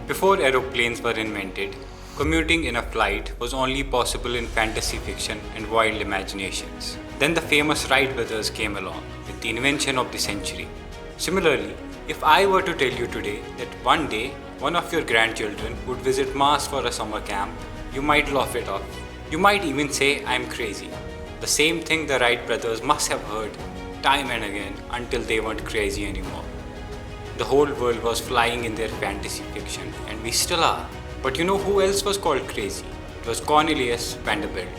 Before aeroplanes were invented, commuting in a flight was only possible in fantasy fiction and wild imaginations. Then the famous Wright brothers came along with the invention of the century. Similarly, if I were to tell you today that one day one of your grandchildren would visit Mars for a summer camp, you might laugh it off. You might even say I'm crazy. The same thing the Wright brothers must have heard time and again until they weren't crazy anymore. The whole world was flying in their fantasy fiction, and we still are. But you know who else was called crazy? It was Cornelius Vanderbilt,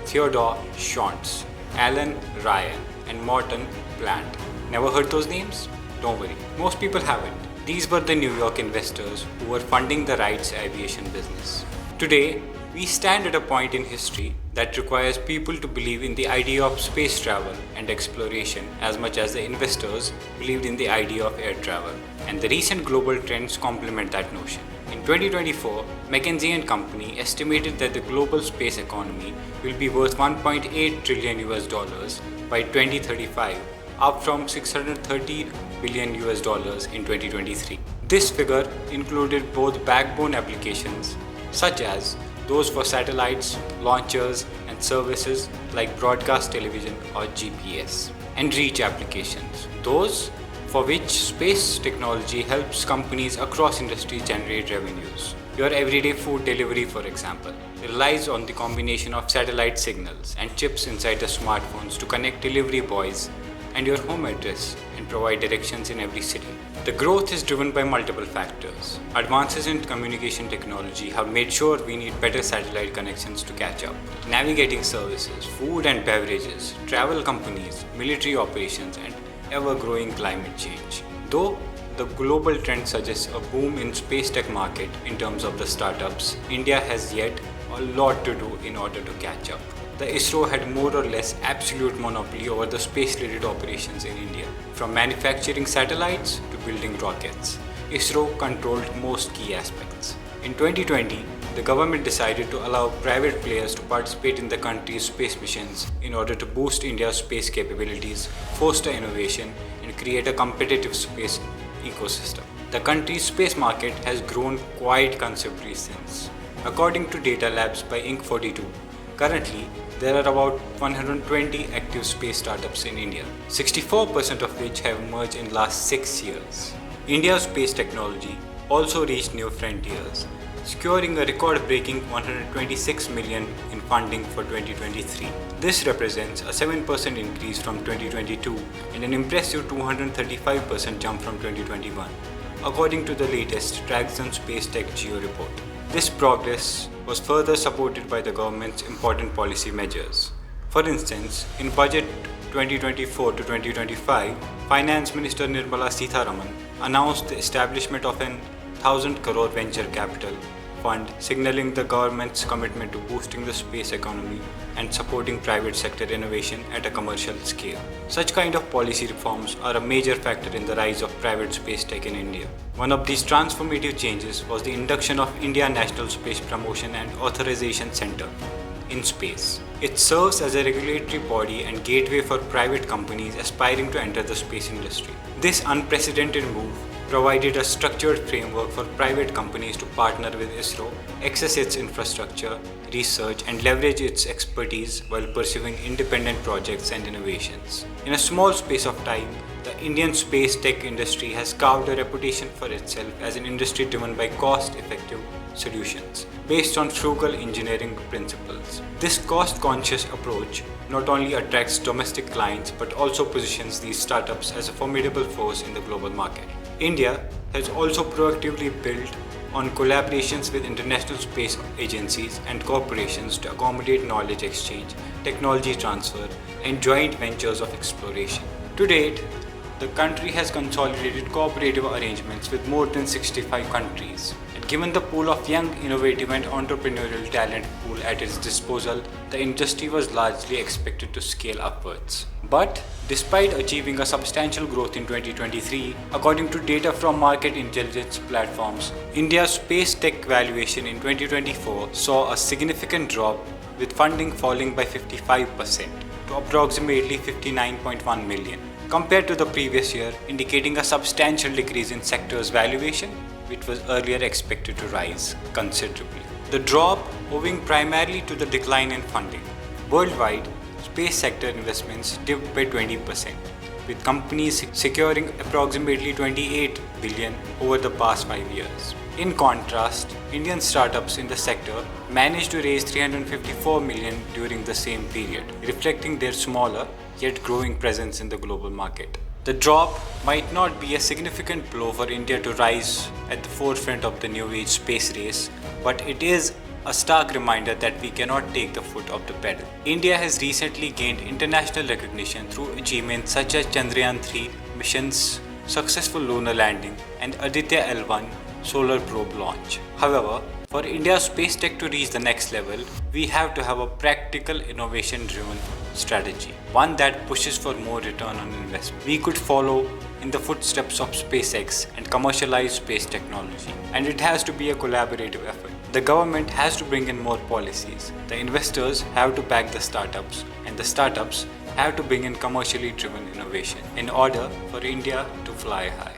Theodore Schwanz, Alan Ryan, and Morton Plant. Never heard those names? Don't worry, most people haven't. These were the New York investors who were funding the Wright's aviation business. Today, we stand at a point in history that requires people to believe in the idea of space travel and exploration as much as the investors believed in the idea of air travel. And the recent global trends complement that notion. In 2024, McKinsey & Company estimated that the global space economy will be worth 1.8 trillion US dollars by 2035, up from 630 billion US dollars in 2023. This figure included both backbone applications such as those for satellites, launchers, and services like broadcast television or GPS, and reach applications, those for which space technology helps companies across industries generate revenues. Your everyday food delivery, for example, relies on the combination of satellite signals and chips inside the smartphones to connect delivery boys and your home address and provide directions in every city. The growth is driven by multiple factors. Advances in communication technology have made sure we need better satellite connections to catch up. Navigating services, food and beverages, travel companies, military operations, and ever-growing climate change. Though the global trend suggests a boom in space tech market in terms of the startups, India has yet a lot to do in order to catch up. The ISRO had more or less absolute monopoly over the space-related operations in India. From manufacturing satellites to building rockets, ISRO controlled most key aspects. In 2020, the government decided to allow private players to participate in the country's space missions in order to boost India's space capabilities, foster innovation, and create a competitive space ecosystem. The country's space market has grown quite considerably since. According to data labs by Inc42, currently, there are about 120 active space startups in India, 64% of which have emerged in the last 6 years. India's space technology also reached new frontiers, securing a record-breaking 126 million in funding for 2023. This represents a 7% increase from 2022 and an impressive 235% jump from 2021, according to the latest Traction Space Tech Geo report. This progress was further supported by the government's important policy measures. For instance, in Budget 2024 to 2025, Finance Minister Nirmala Sitharaman announced the establishment of an 1,000 crore venture capital fund, signaling the government's commitment to boosting the space economy and supporting private sector innovation at a commercial scale. Such kind of policy reforms are a major factor in the rise of private space tech in India. One of these transformative changes was the induction of India National Space Promotion and Authorization Center in space. It serves as a regulatory body and gateway for private companies aspiring to enter the space industry. This unprecedented move provided a structured framework for private companies to partner with ISRO, access its infrastructure, research, and leverage its expertise while pursuing independent projects and innovations. In a small space of time, the Indian space tech industry has carved a reputation for itself as an industry driven by cost-effective solutions based on frugal engineering principles. This cost-conscious approach not only attracts domestic clients but also positions these startups as a formidable force in the global market. India has also proactively built on collaborations with international space agencies and corporations to accommodate knowledge exchange, technology transfer, and joint ventures of exploration. To date, the country has consolidated cooperative arrangements with more than 65 countries. And given the pool of young, innovative, and entrepreneurial talent pool at its disposal, the industry was largely expected to scale upwards. But despite achieving a substantial growth in 2023, according to data from market intelligence platforms, India's space tech valuation in 2024 saw a significant drop, with funding falling by 55% to approximately 59.1 million, compared to the previous year, indicating a substantial decrease in sector's valuation. which was earlier expected to rise considerably. The drop owing primarily to the decline in funding. Worldwide, space sector investments dipped by 20%, with companies securing approximately 28 billion over the past 5 years. In contrast, Indian startups in the sector managed to raise 354 million during the same period, reflecting their smaller yet growing presence in the global market. The drop might not be a significant blow for India to rise at the forefront of the new age space race, but it is a stark reminder that we cannot take the foot off the pedal. India has recently gained international recognition through achievements such as Chandrayaan-3 mission's successful lunar landing and Aditya L1 solar probe launch. However, for India's space tech to reach the next level, we have to have a practical, innovation-driven strategy, one that pushes for more return on investment. We could follow in the footsteps of SpaceX and commercialize space technology, and it has to be a collaborative effort. The government has to bring in more policies, the investors have to back the startups, and the startups have to bring in commercially driven innovation in order for India to fly high.